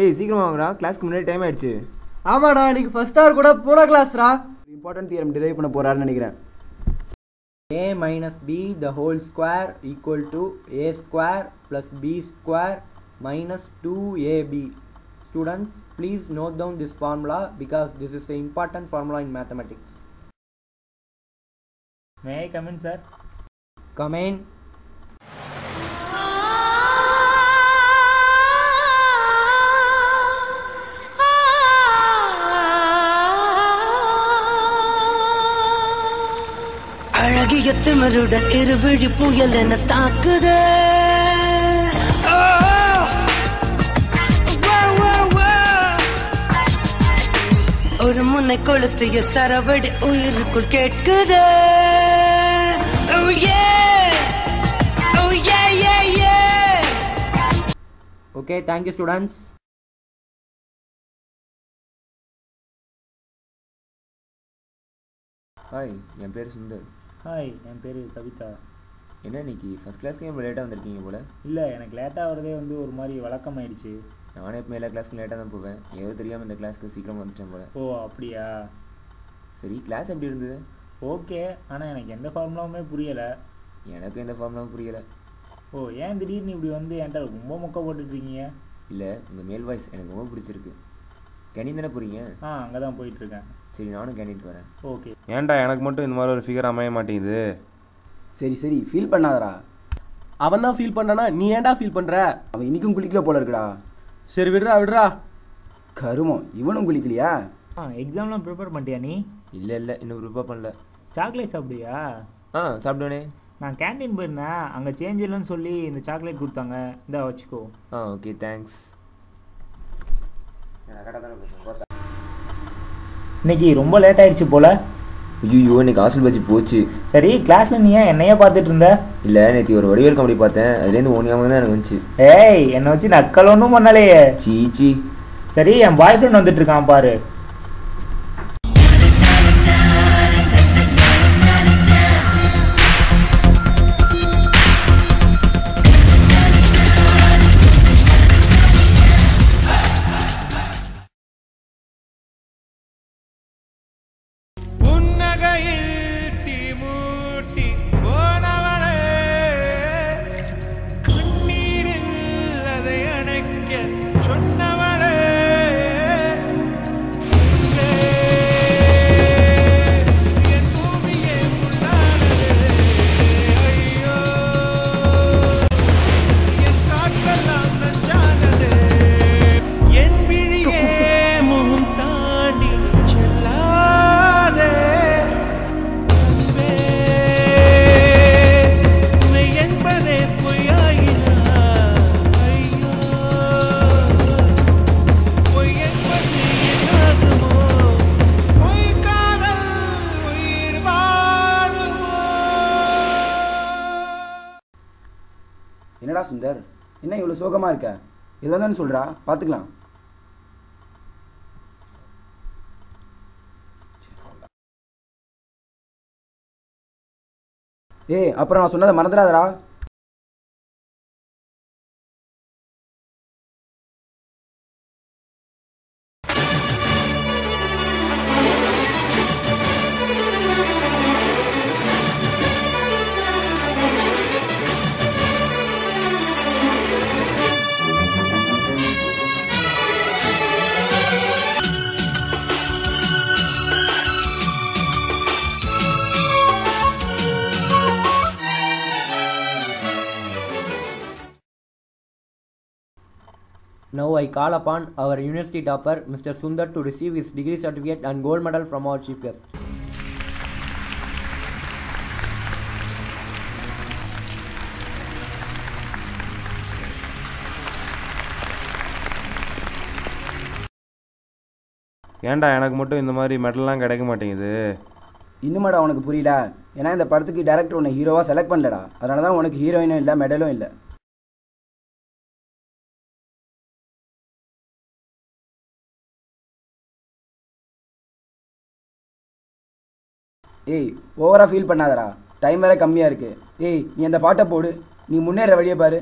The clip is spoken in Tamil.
ஏய் சீக்கிரம் வாங்கடா, கிளாஸ்க்கு முன்னாடி டைம் ஆயிடுச்சு. ஆமாடா, இன்னைக்கு ஃபர்ஸ்ட் ஹவர் கூட போன கிளாஸ்ரா. இம்பார்ட்டன்ட் தியரம் டிரைவ் பண்ண போறாருன்னு நினைக்கிறேன். a minus b the whole square equal to a square plus b square minus 2ab. Students, please note down this formula because this is the important formula in mathematics. May I come in, sir? Come in. அழகிய திமிருடன் இருவிழி புயல் என தாக்குதே. ஒரு முன்னை கொளுத்திய சரவடி உயிருக்குள் கேட்குதே. Okay, thank you students. Hi, என் பேர் சுந்தர். ஹாய், என் பேர் கவிதா. என்ன இன்னைக்கு ஃபஸ்ட் கிளாஸ்க்கு இப்போ லேட்டாக வந்திருக்கீங்க போல்? இல்லை, எனக்கு லேட்டாக வரதே ஒரு மாதிரி வழக்கமாயிடுச்சு. நானே இப்போ எல்லா கிளாஸ்க்கும் லேட்டாக தான் போவேன். ஏதோ தெரியாமல் இந்த கிளாஸ்க்கு சீக்கிரம் வந்துட்டேன் போல். ஓ அப்படியா? சரி, கிளாஸ் எப்படி இருந்தது? ஓகே, ஆனால் எனக்கு எந்த ஃபார்முலாவுமே புரியலை. எனக்கும் எந்த ஃபார்முலாவும் புரியலை. ஓ, ஏன் திடீர்னு இப்படி என்கிட்ட ரொம்ப மொக்க போட்டுட்ருக்கீங்க? இல்லை, உங்கள் மேல் வாய்ஸ் எனக்கு ரொம்ப பிடிச்சிருக்கு. கேண்டீன் தானே போகிறீங்க? அங்கே தான் போயிட்டுருக்கேன். சரி, நானும் கேண்டீனுக்கு வரேன். ஓகே. ஏன்டா எனக்கு மட்டும் இந்த மாதிரி ஒரு ஃபிகர் அமைய மாட்டேங்குது? சரி சரி, ஃபீல் பண்ணாதடா. அவன் தான் ஃபீல் பண்ணானா, நீ ஏன்டா ஃபீல் பண்ற? அவன் இன்னைக்கும் குளிக்கல போல இருக்குடா. சரி விடுறா விடுறா. கருமம், இவனும் குளிக்கலையா? எக்ஸாம்லாம் ப்ரிப்பேர் பண்ணிட்டியா நீ? இல்லை இல்லை, இன்னும் ப்ரிப்பேர் பண்ணல. சாக்லேட் சாப்பிடுவியா? சாப்பிடுவேனே. நான் கேண்டீன் போயிருந்தேன், அங்கே சேஞ்ச் இல்லைன்னு சொல்லி இந்த சாக்லேட் கொடுத்தாங்க, இந்தா வச்சுக்கோ. Okay, thanks. இன்னைக்கு ரொம்ப லேட் ஆயிடுச்சு போல. ஐயோ, இன்னைக்கு ஹாஸ்டல் பஜ்ஜி போச்சு. சரி, கிளாஸ்ல நீ ஏன் என்னையே பார்த்துட்டு இருந்த? இல்லை, நேற்று ஒரு வடிவேல் காமெடி பார்த்தேன், அதுலேருந்து ஒன்றாம தான் எனக்கு வந்துச்சு. ஏய், என்னை வச்சு நக்கல் ஒன்றும் பண்ணலையே. சீச்சி. சரி, என் பாய் ஃப்ரெண்ட் வந்துட்டு இருக்கான் பாரு. என்னடா சுந்தர், என்ன இவ்வளோ சோகமாக இருக்க? இதை தானே சொல்கிறா, பார்த்துக்கலாம். ஏய், அப்புறம் நான் சொன்னதை மறந்துடாதடா. Now I call upon our university topper Mr. Sundar to receive his degree certificate and gold medal from our chief guest. ஏன்டா எனக்கு மட்டும் இந்த மாதிரி மெடல்லாம் கிடைக்க மாட்டேங்குது? இன்னுமாடா உனக்கு புரியல? ஏன்னா இந்த படத்துக்கு டேரக்டர் உன்னை ஹீரோவாக செலக்ட் பண்ணலடா. அதனால தான் உனக்கு ஹீரோயினும் இல்லை, மெடலும் இல்லை. ஏய், ஓவராக ஃபீல் பண்ணாதடா. டைம் வேறு கம்மியாக இருக்குது. ஏய், நீ அந்த பாட்டை போடு. நீ முன்னேற வழியை பாரு.